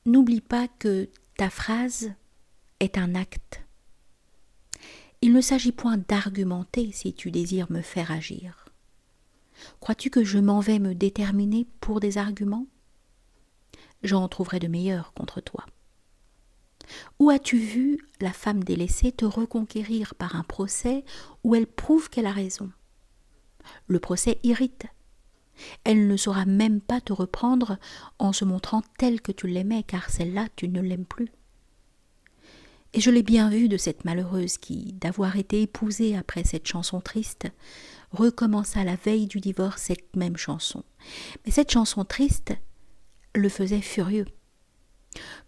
n'oublie pas que ta phrase est un acte. Il ne s'agit point d'argumenter si tu désires me faire agir. Crois-tu que je m'en vais me déterminer pour des arguments ? J'en trouverai de meilleurs contre toi. Où as-tu vu la femme délaissée te reconquérir par un procès où elle prouve qu'elle a raison ? Le procès irrite. Elle ne saura même pas te reprendre en se montrant telle que tu l'aimais, car celle-là, tu ne l'aimes plus. Et je l'ai bien vu de cette malheureuse qui, d'avoir été épousée après cette chanson triste, recommença la veille du divorce cette même chanson. Mais cette chanson triste le faisait furieux.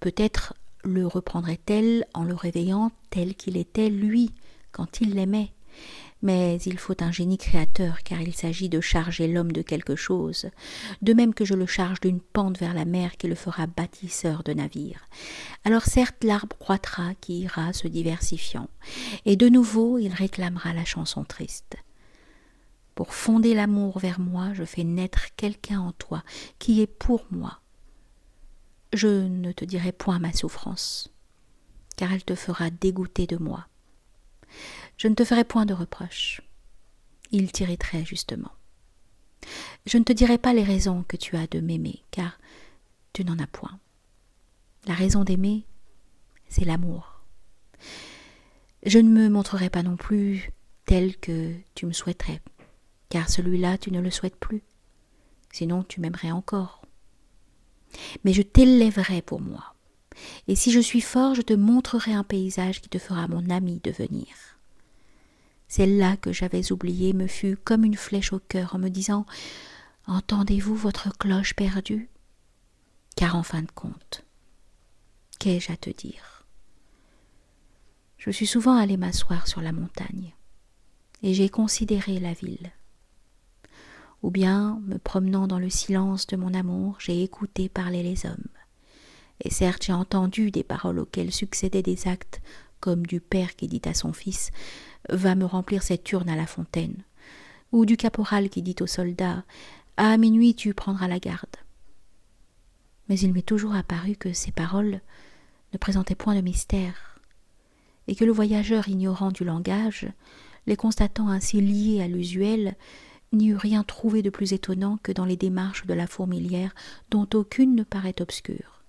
Peut-être le reprendrait-elle en le réveillant tel qu'il était, lui, quand il l'aimait. Mais il faut un génie créateur, car il s'agit de charger l'homme de quelque chose, de même que je le charge d'une pente vers la mer qui le fera bâtisseur de navires. Alors certes l'arbre croîtra qui ira se diversifiant, et de nouveau il réclamera la chanson triste. Pour fonder l'amour vers moi, je fais naître quelqu'un en toi qui est pour moi. Je ne te dirai point ma souffrance, car elle te fera dégoûter de moi. Je ne te ferai point de reproches. Il t'irriterait justement. Je ne te dirai pas les raisons que tu as de m'aimer, car tu n'en as point. La raison d'aimer, c'est l'amour. Je ne me montrerai pas non plus tel que tu me souhaiterais, car celui-là, tu ne le souhaites plus. Sinon, tu m'aimerais encore. Mais je t'élèverai pour moi. Et si je suis fort, je te montrerai un paysage qui te fera mon ami devenir. Celle-là que j'avais oubliée me fut comme une flèche au cœur en me disant « Entendez-vous votre cloche perdue ?» Car en fin de compte, qu'ai-je à te dire ? Je suis souvent allée m'asseoir sur la montagne et j'ai considéré la ville. Ou bien, me promenant dans le silence de mon amour, j'ai écouté parler les hommes. Et certes, j'ai entendu des paroles auxquelles succédaient des actes, comme du père qui dit à son fils « Va me remplir cette urne à la fontaine », ou du caporal qui dit au soldat « À minuit, tu prendras la garde ». Mais il m'est toujours apparu que ces paroles ne présentaient point de mystère, et que le voyageur ignorant du langage, les constatant ainsi liés à l'usuel, n'y eût rien trouvé de plus étonnant que dans les démarches de la fourmilière, dont aucune ne paraît obscure.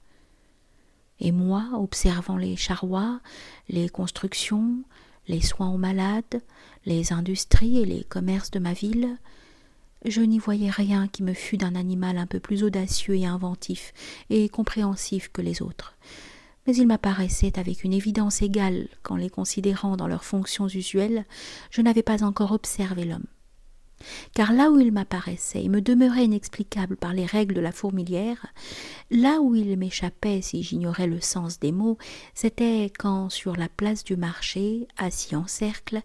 Et moi, observant les charrois, les constructions, les soins aux malades, les industries et les commerces de ma ville, je n'y voyais rien qui me fût d'un animal un peu plus audacieux et inventif et compréhensif que les autres. Mais il m'apparaissait avec une évidence égale qu'en les considérant dans leurs fonctions usuelles, je n'avais pas encore observé l'homme. Car là où il m'apparaissait et me demeurait inexplicable par les règles de la fourmilière, là où il m'échappait si j'ignorais le sens des mots, c'était quand, sur la place du marché, assis en cercle,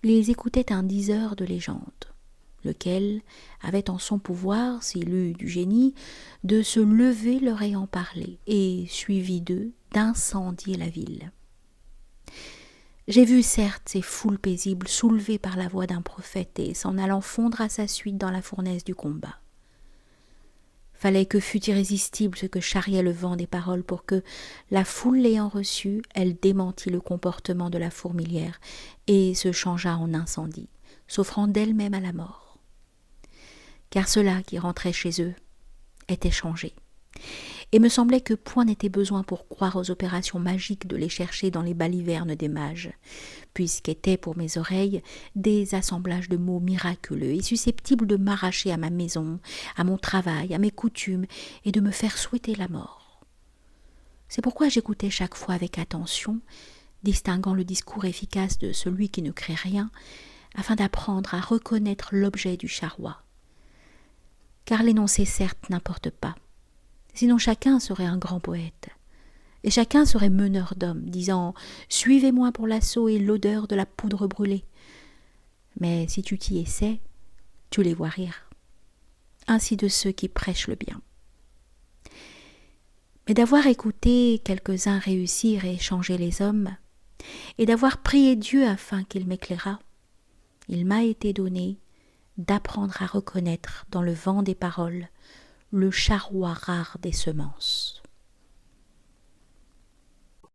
ils écoutaient un diseur de légendes, lequel avait en son pouvoir, s'il eût du génie, de se lever leur ayant parlé, et, suivi d'eux, d'incendier la ville. J'ai vu certes ces foules paisibles soulevées par la voix d'un prophète et s'en allant fondre à sa suite dans la fournaise du combat. Fallait que fût irrésistible ce que charriait le vent des paroles pour que, la foule l'ayant reçue, elle démentît le comportement de la fourmilière et se changeât en incendie, s'offrant d'elle-même à la mort. Car ceux-là qui rentraient chez eux étaient changés. Et me semblait que point n'était besoin pour croire aux opérations magiques de les chercher dans les balivernes des mages, puisqu'étaient pour mes oreilles des assemblages de mots miraculeux et susceptibles de m'arracher à ma maison, à mon travail, à mes coutumes, et de me faire souhaiter la mort. C'est pourquoi j'écoutais chaque fois avec attention, distinguant le discours efficace de celui qui ne crée rien, afin d'apprendre à reconnaître l'objet du charroi. Car l'énoncé certes n'importe pas, sinon chacun serait un grand poète, et chacun serait meneur d'hommes, disant « Suivez-moi pour l'assaut et l'odeur de la poudre brûlée ». Mais si tu t'y essaies, tu les vois rire. Ainsi de ceux qui prêchent le bien. Mais d'avoir écouté quelques-uns réussir et changer les hommes, et d'avoir prié Dieu afin qu'il m'éclairât, il m'a été donné d'apprendre à reconnaître dans le vent des paroles le charroi rare des semences.